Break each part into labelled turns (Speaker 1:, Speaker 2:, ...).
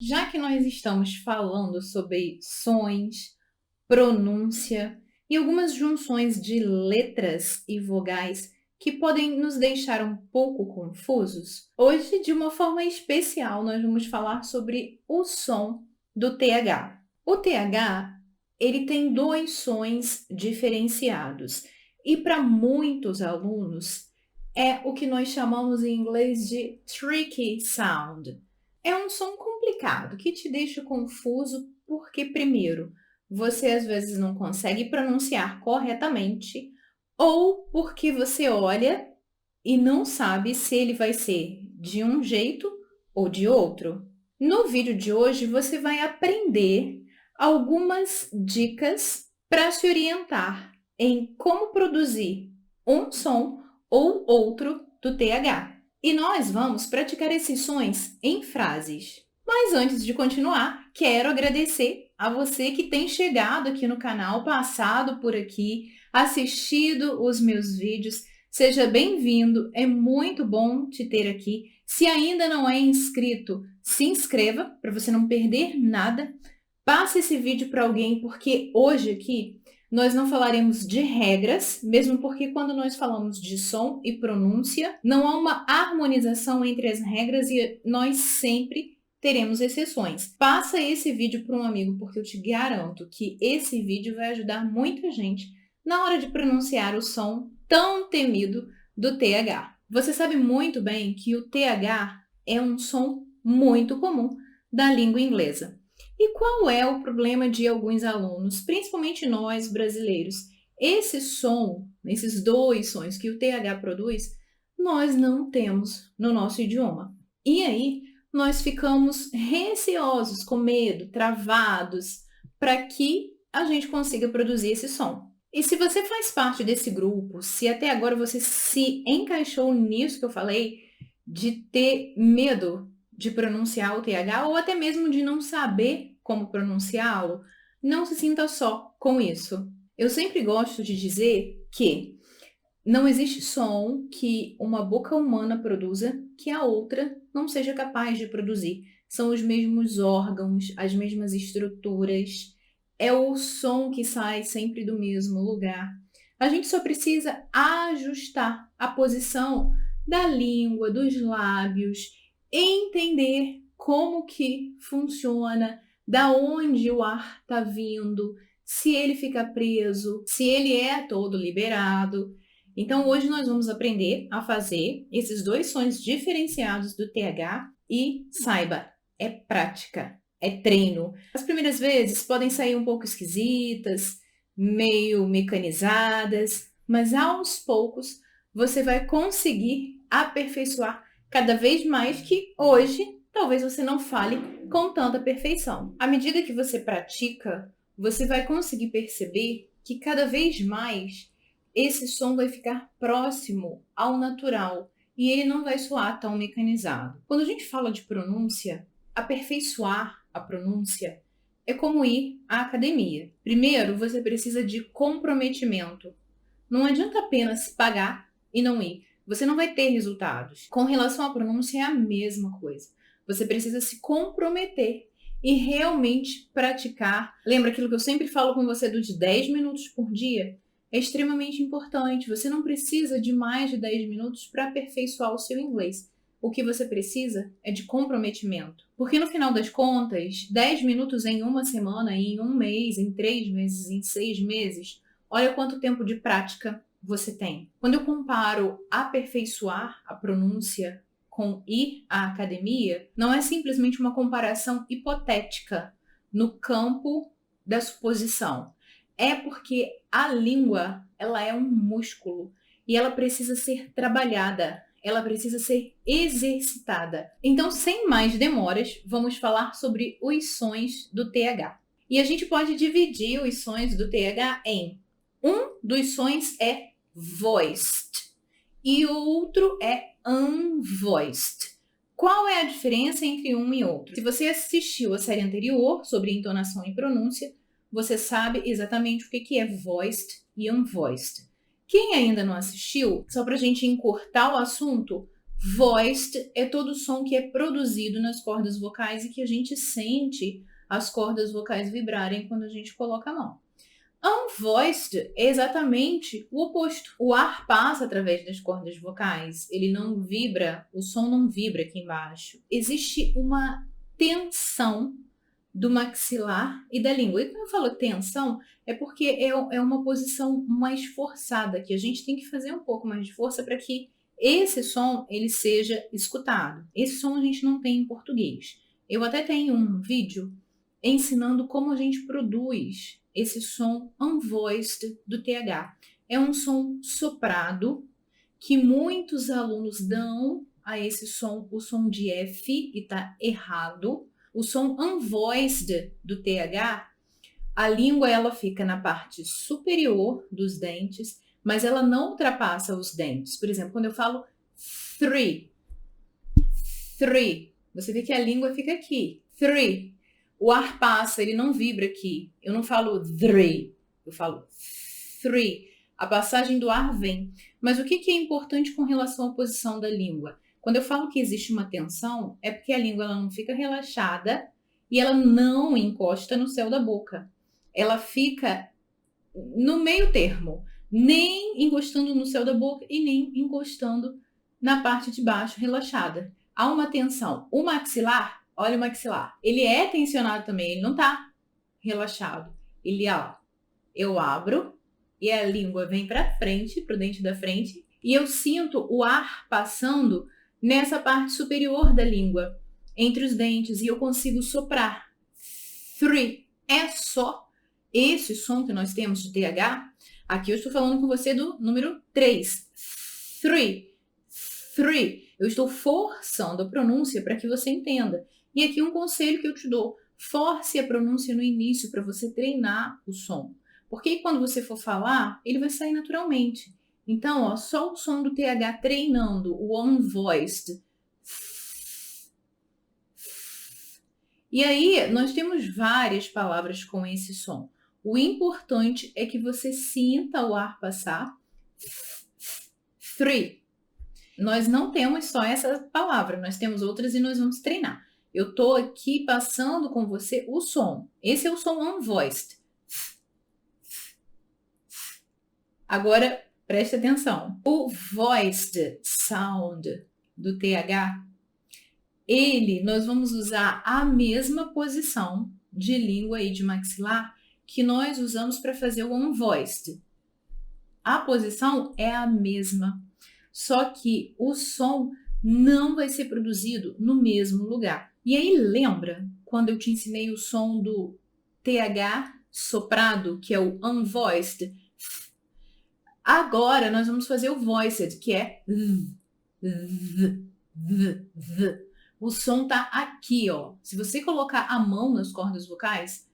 Speaker 1: Já que nós estamos falando sobre sons, pronúncia e algumas junções de letras e vogais que podem nos deixar um pouco confusos, hoje, de uma forma especial, nós vamos falar sobre o som do TH. O TH, ele tem dois sons diferenciados e para muitos alunos é o que nós chamamos em inglês de tricky sound. É um som complicado que te deixa confuso porque, primeiro, você às vezes não consegue pronunciar corretamente, ou porque você olha e não sabe se ele vai ser de um jeito ou de outro. No vídeo de hoje, você vai aprender algumas dicas para se orientar em como produzir um som ou outro do TH. E nós vamos praticar esses sons em frases. Mas antes de continuar, quero agradecer a você que tem chegado aqui no canal, passado por aqui, assistido os meus vídeos. Seja bem-vindo, é muito bom te ter aqui. Se ainda não é inscrito, se inscreva para você não perder nada. Passe esse vídeo para alguém, porque hoje aqui nós não falaremos de regras, mesmo porque quando nós falamos de som e pronúncia, não há uma harmonização entre as regras e nós sempre teremos exceções. Passa esse vídeo para um amigo, porque eu te garanto que esse vídeo vai ajudar muita gente na hora de pronunciar o som tão temido do TH. Você sabe muito bem que o TH é um som muito comum da língua inglesa. E qual é o problema de alguns alunos, principalmente nós brasileiros? Esse som, esses dois sons que o TH produz, nós não temos no nosso idioma. E aí nós ficamos receosos, com medo, travados, para que a gente consiga produzir esse som. E se você faz parte desse grupo, se até agora você se encaixou nisso que eu falei, de ter medo de pronunciar o TH ou até mesmo de não saber como pronunciá-lo, não se sinta só com isso. Eu sempre gosto de dizer que não existe som que uma boca humana produza que a outra não seja capaz de produzir. São os mesmos órgãos, as mesmas estruturas, é o som que sai sempre do mesmo lugar. A gente só precisa ajustar a posição da língua, dos lábios, entender como que funciona, da onde o ar está vindo, se ele fica preso, se ele é todo liberado. Então, hoje nós vamos aprender a fazer esses dois sons diferenciados do TH e saiba, é prática, é treino. As primeiras vezes podem sair um pouco esquisitas, meio mecanizadas, mas aos poucos você vai conseguir aperfeiçoar cada vez mais, que hoje talvez você não fale com tanta perfeição. À medida que você pratica, você vai conseguir perceber que cada vez mais esse som vai ficar próximo ao natural e ele não vai soar tão mecanizado. Quando a gente fala de pronúncia, aperfeiçoar a pronúncia é como ir à academia. Primeiro, você precisa de comprometimento. Não adianta apenas pagar e não ir. Você não vai ter resultados. Com relação à pronúncia, é a mesma coisa. Você precisa se comprometer e realmente praticar. Lembra aquilo que eu sempre falo com você dos 10 minutos por dia? É extremamente importante. Você não precisa de mais de 10 minutos para aperfeiçoar o seu inglês. O que você precisa é de comprometimento. Porque no final das contas, 10 minutos em uma semana, em um mês, em 3 meses, em 6 meses, olha quanto tempo de prática você tem. Quando eu comparo aperfeiçoar a pronúncia com ir à academia, não é simplesmente uma comparação hipotética no campo da suposição. É porque a língua, ela é um músculo e ela precisa ser trabalhada, ela precisa ser exercitada. Então, sem mais demoras, vamos falar sobre os sons do TH. E a gente pode dividir os sons do TH em um dos sons é voiced e o outro é unvoiced. Qual é a diferença entre um e outro? Se você assistiu a série anterior sobre entonação e pronúncia, você sabe exatamente o que é voiced e unvoiced. Quem ainda não assistiu, só para a gente encurtar o assunto, Voiced é todo som que é produzido nas cordas vocais e que a gente sente as cordas vocais vibrarem quando a gente coloca a mão. Unvoiced é exatamente o oposto. O ar passa através das cordas vocais, ele não vibra, o som não vibra aqui embaixo. Existe uma tensão do maxilar e da língua. E quando eu falo tensão, é porque é uma posição mais forçada, que a gente tem que fazer um pouco mais de força para que esse som ele seja escutado. Esse som a gente não tem em português. Eu até tenho um vídeo ensinando como a gente produz esse som unvoiced do TH. É um som soprado que muitos alunos dão a esse som o som de F e tá errado. O som unvoiced do TH, a língua ela fica na parte superior dos dentes, mas ela não ultrapassa os dentes. Por exemplo, quando eu falo three, você vê que a língua fica aqui. Three. O ar passa, ele não vibra aqui. Eu não falo three, eu falo three. A passagem do ar vem. Mas o que é importante com relação à posição da língua? Quando eu falo que existe uma tensão, é porque a língua ela não fica relaxada e ela não encosta no céu da boca. Ela fica no meio termo, nem encostando no céu da boca e nem encostando na parte de baixo, relaxada. Há uma tensão. O maxilar, olha o maxilar, ele é tensionado também, ele não está relaxado. Ele, ó, eu abro e a língua vem para frente, para o dente da frente, e eu sinto o ar passando nessa parte superior da língua, entre os dentes, e eu consigo soprar. Three. É só esse som que nós temos de TH. Aqui eu estou falando com você do número 3. Three. Eu estou forçando a pronúncia para que você entenda. E aqui um conselho que eu te dou. Force a pronúncia no início para você treinar o som. Porque quando você for falar, ele vai sair naturalmente. Então, ó, só o som do TH treinando, o unvoiced. E aí, nós temos várias palavras com esse som. O importante é que você sinta o ar passar. Three. Nós não temos só essa palavra, nós temos outras e nós vamos treinar. Eu estou aqui passando com você o som. Esse é o som unvoiced. Agora, preste atenção. O voiced sound do TH, nós vamos usar a mesma posição de língua e de maxilar que nós usamos para fazer o unvoiced. A posição é a mesma, só que o som não vai ser produzido no mesmo lugar. E aí lembra quando eu te ensinei o som do TH soprado, que é o unvoiced? Agora nós vamos fazer o voiced, que é o som tá aqui, ó. Se você colocar a mão nas cordas vocais,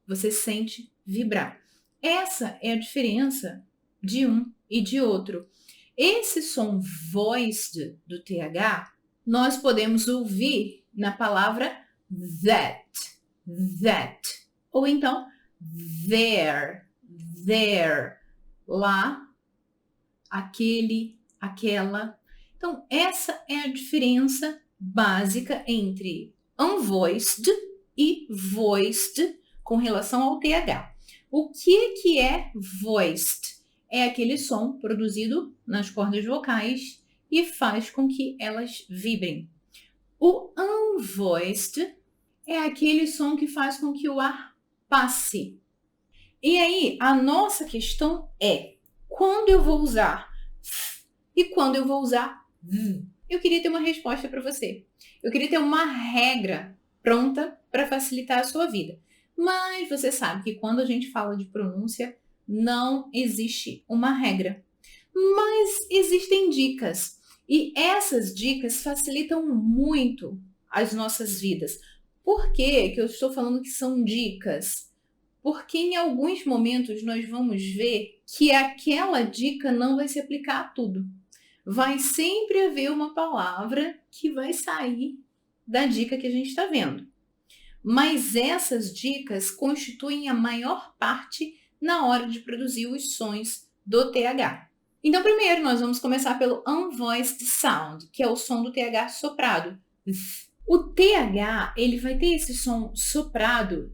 Speaker 1: você sente vibrar. Essa é a diferença de um e de outro. Esse som voiced do TH, nós podemos ouvir na palavra that. Ou então there. Lá, aquele, aquela. Então, essa é a diferença básica entre unvoiced e voiced com relação ao TH. O que é voiced? É aquele som produzido nas cordas vocais e faz com que elas vibrem. O unvoiced é aquele som que faz com que o ar passe. E aí, a nossa questão é, quando eu vou usar e quando eu vou usar eu queria ter uma resposta para você. Eu queria ter uma regra pronta para facilitar a sua vida. Mas você sabe que quando a gente fala de pronúncia, não existe uma regra. Mas existem dicas. E essas dicas facilitam muito as nossas vidas. Por que eu estou falando que são dicas? Porque em alguns momentos nós vamos ver que aquela dica não vai se aplicar a tudo. Vai sempre haver uma palavra que vai sair da dica que a gente está vendo. Mas essas dicas constituem a maior parte na hora de produzir os sons do TH. Então, primeiro, nós vamos começar pelo unvoiced sound, que é o som do TH soprado. O TH, ele vai ter esse som soprado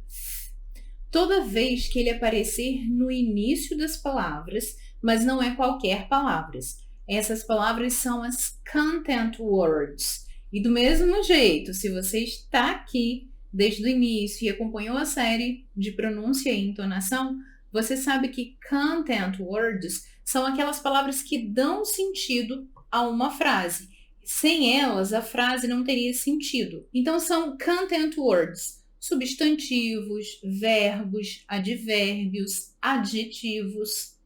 Speaker 1: toda vez que ele aparecer no início das palavras, mas não é qualquer palavras. Essas palavras são as content words. E do mesmo jeito, se você está aqui desde o início e acompanhou a série de pronúncia e entonação, você sabe que content words são aquelas palavras que dão sentido a uma frase. Sem elas, a frase não teria sentido. Então, são content words. Substantivos, verbos, advérbios, adjetivos.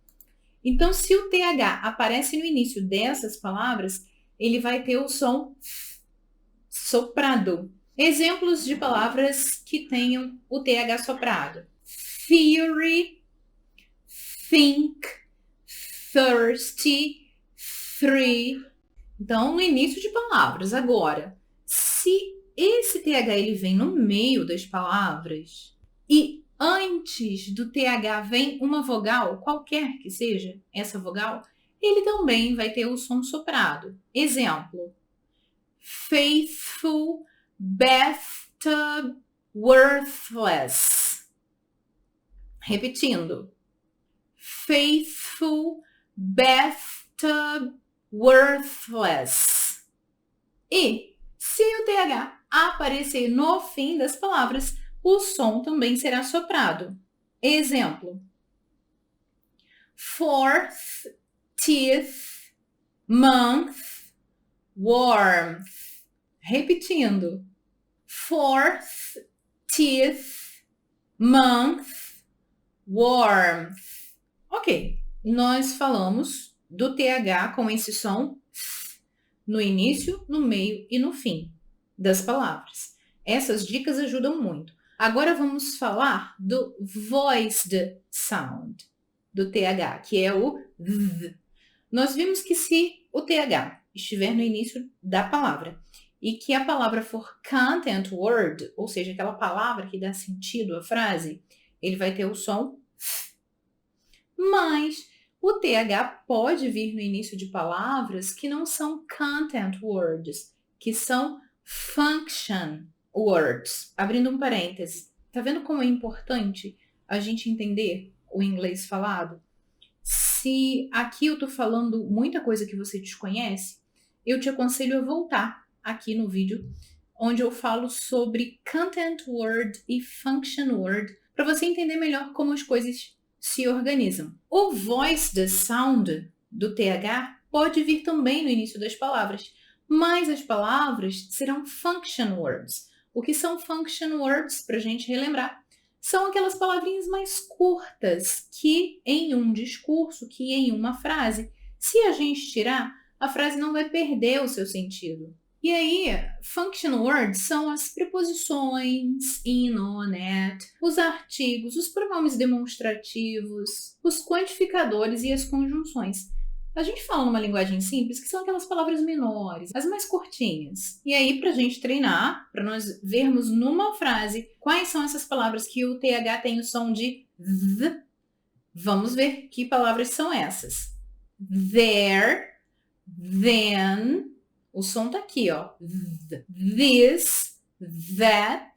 Speaker 1: Então, se o TH aparece no início dessas palavras, ele vai ter o som soprado. Exemplos de palavras que tenham o TH soprado: theory, think, thirsty, free. Então, no início de palavras. Agora, se esse TH ele vem no meio das palavras e antes do TH vem uma vogal, qualquer que seja essa vogal, ele também vai ter o som soprado. Exemplo: faithful, bathtub, worthless. Repetindo: faithful, bathtub, worthless. E se o TH aparecer no fim das palavras, o som também será soprado. Exemplo: fourth, teeth, month, warmth. Repetindo: fourth, teeth, month, warmth. Ok, nós falamos do TH com esse som no início, no meio e no fim das palavras. Essas dicas ajudam muito. Agora vamos falar do voiced sound, do TH, que é o V. Nós vimos que se o TH estiver no início da palavra e que a palavra for content word, ou seja, aquela palavra que dá sentido à frase, ele vai ter o som F. Mas o TH pode vir no início de palavras que não são content words, que são function words. Abrindo um parêntese, tá vendo como é importante a gente entender o inglês falado? Se aqui eu tô falando muita coisa que você desconhece, eu te aconselho a voltar aqui no vídeo, onde eu falo sobre content word e function word, para você entender melhor como as coisas se organizam. O voiced sound do TH pode vir também no início das palavras, mas as palavras serão function words. O que são function words, para a gente relembrar? São aquelas palavrinhas mais curtas que em um discurso, que em uma frase, se a gente tirar, a frase não vai perder o seu sentido. E aí, function words são as preposições, in, on, at, os artigos, os pronomes demonstrativos, os quantificadores e as conjunções. A gente fala numa linguagem simples que são aquelas palavras menores, as mais curtinhas. E aí, para a gente treinar, para nós vermos numa frase quais são essas palavras que o TH tem o som de V, vamos ver que palavras são essas. There, then, o som tá aqui, ó. This, that,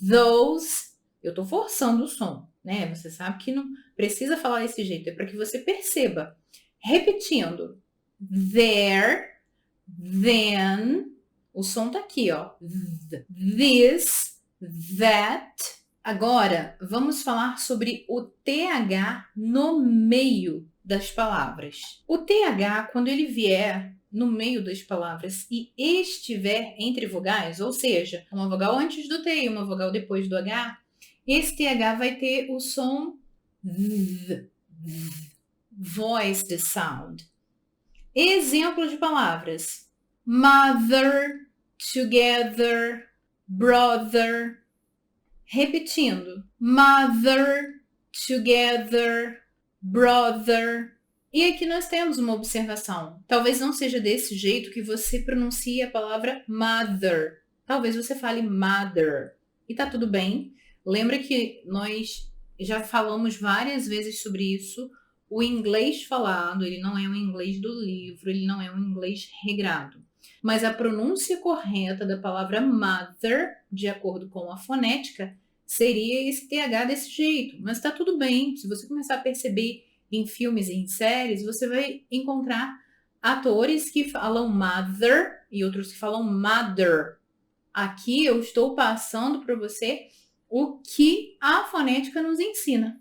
Speaker 1: those. Eu tô forçando o som, né? Você sabe que não precisa falar desse jeito, é para que você perceba. Repetindo: there, then, o som tá aqui, ó. This, that. Agora, vamos falar sobre o TH no meio das palavras. O TH, quando ele vier no meio das palavras e estiver entre vogais, ou seja, uma vogal antes do T e uma vogal depois do H, esse TH vai ter o som V. Voiced sound. Exemplo de palavras: mother, together, brother. Repetindo: mother, together, brother. E aqui nós temos uma observação. Talvez não seja desse jeito que você pronuncia a palavra mother. Talvez você fale mother. E tá tudo bem. Lembra que nós já falamos várias vezes sobre isso. o inglês falado, ele não é o inglês do livro, ele não é um inglês regrado. Mas a pronúncia correta da palavra mother, de acordo com a fonética, seria esse TH desse jeito. Mas está tudo bem, se você começar a perceber em filmes e em séries, você vai encontrar atores que falam mother e outros que falam mother. Aqui eu estou passando para você o que a fonética nos ensina.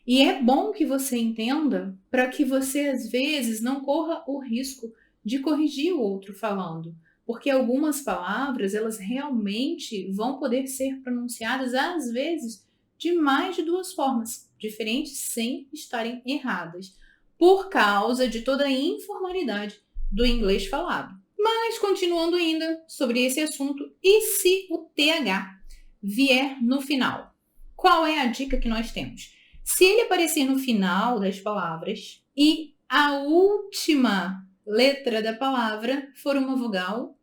Speaker 1: E é bom que você entenda para que você, às vezes, não corra o risco de corrigir o outro falando. Porque algumas palavras, elas realmente vão poder ser pronunciadas, às vezes, de mais de duas formas diferentes, sem estarem erradas, por causa de toda a informalidade do inglês falado. Mas, continuando ainda sobre esse assunto, e se o TH vier no final? Qual é a dica que nós temos? Se ele aparecer no final das palavras e a última letra da palavra for uma vogal,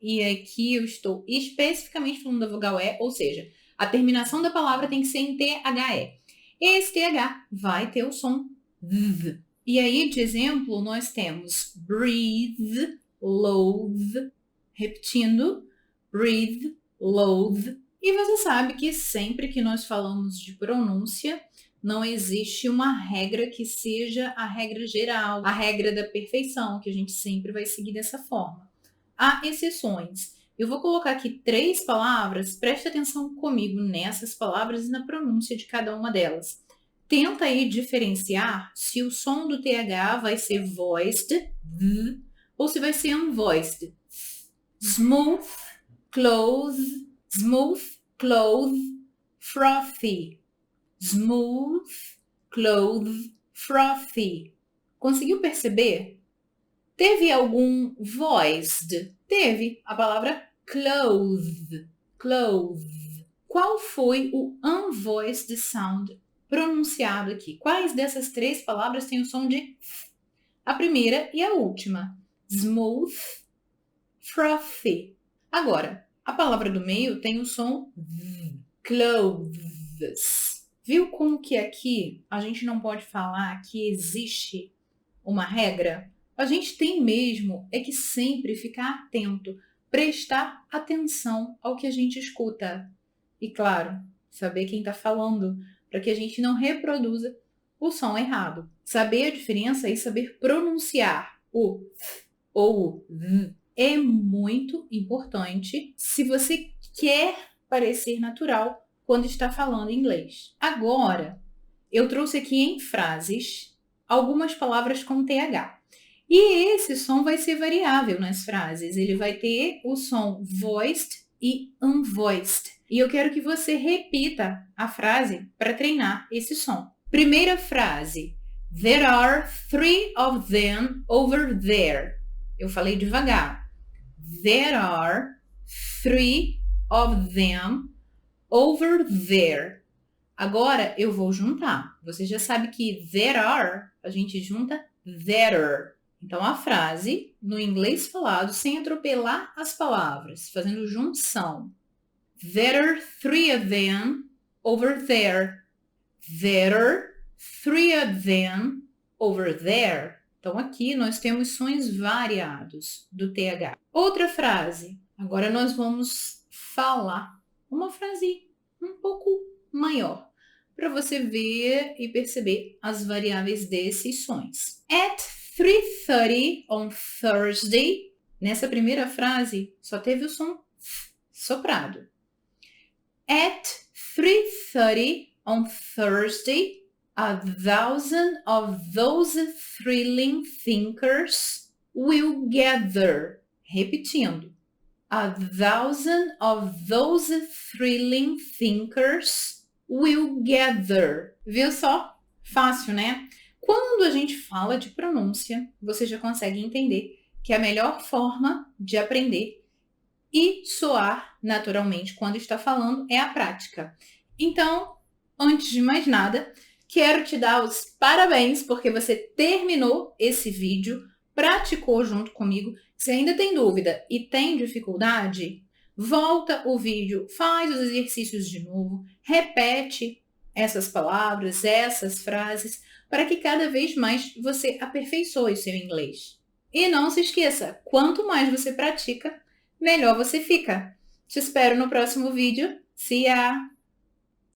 Speaker 1: e aqui eu estou especificamente falando da vogal E, ou seja, a terminação da palavra tem que ser em THE. Esse TH vai ter o som V. E aí, de exemplo, nós temos breathe, loathe, repetindo, breathe, loathe. E você sabe que sempre que nós falamos de pronúncia, não existe uma regra que seja a regra geral, a regra da perfeição, que a gente sempre vai seguir dessa forma. Há exceções. Eu vou colocar aqui 3 palavras, preste atenção comigo nessas palavras e na pronúncia de cada uma delas. Tenta aí diferenciar se o som do TH vai ser voiced, ou se vai ser unvoiced. Smooth, close, frothy. Smooth, clothe, frothy. Conseguiu perceber? Teve algum voiced? Teve a palavra clothe. Qual foi o unvoiced sound pronunciado aqui? Quais dessas 3 palavras têm o som de f? A primeira e a última. Smooth, frothy. Agora, a palavra do meio tem o som v. Clothes. Viu como que aqui a gente não pode falar que existe uma regra? A gente tem mesmo é que sempre ficar atento, prestar atenção ao que a gente escuta. E claro, saber quem está falando, para que a gente não reproduza o som errado. Saber a diferença e saber pronunciar o f ou o v é muito importante se você quer parecer natural quando está falando inglês. Agora, eu trouxe aqui em frases algumas palavras com TH. E esse som vai ser variável nas frases. Ele vai ter o som voiced e unvoiced. E eu quero que você repita a frase para treinar esse som. Primeira frase. There are 3 of them over there. Eu falei devagar. There are 3 of them over there. Agora eu vou juntar. Você já sabe que there are, a gente junta there. Então a frase, no inglês falado, sem atropelar as palavras, fazendo junção. There are 3 of them over there. There are 3 of them over there. Então aqui nós temos sons variados do TH. Outra frase. Agora nós vamos falar uma frase um pouco maior, para você ver e perceber as variáveis desses sons. At 3:30 on Thursday, nessa primeira frase só teve o som soprado. At 3:30 on Thursday, 1,000 of those thrilling thinkers will gather. Repetindo. 1,000 of those thrilling thinkers will gather. Viu só? Fácil, né? Quando a gente fala de pronúncia, você já consegue entender que a melhor forma de aprender e soar naturalmente quando está falando é a prática. Então, antes de mais nada, quero te dar os parabéns porque você terminou esse vídeo, praticou junto comigo. Se ainda tem dúvida e tem dificuldade, volta o vídeo, faz os exercícios de novo, repete essas palavras, essas frases, para que cada vez mais você aperfeiçoe o seu inglês. E não se esqueça, quanto mais você pratica, melhor você fica. Te espero no próximo vídeo. See ya!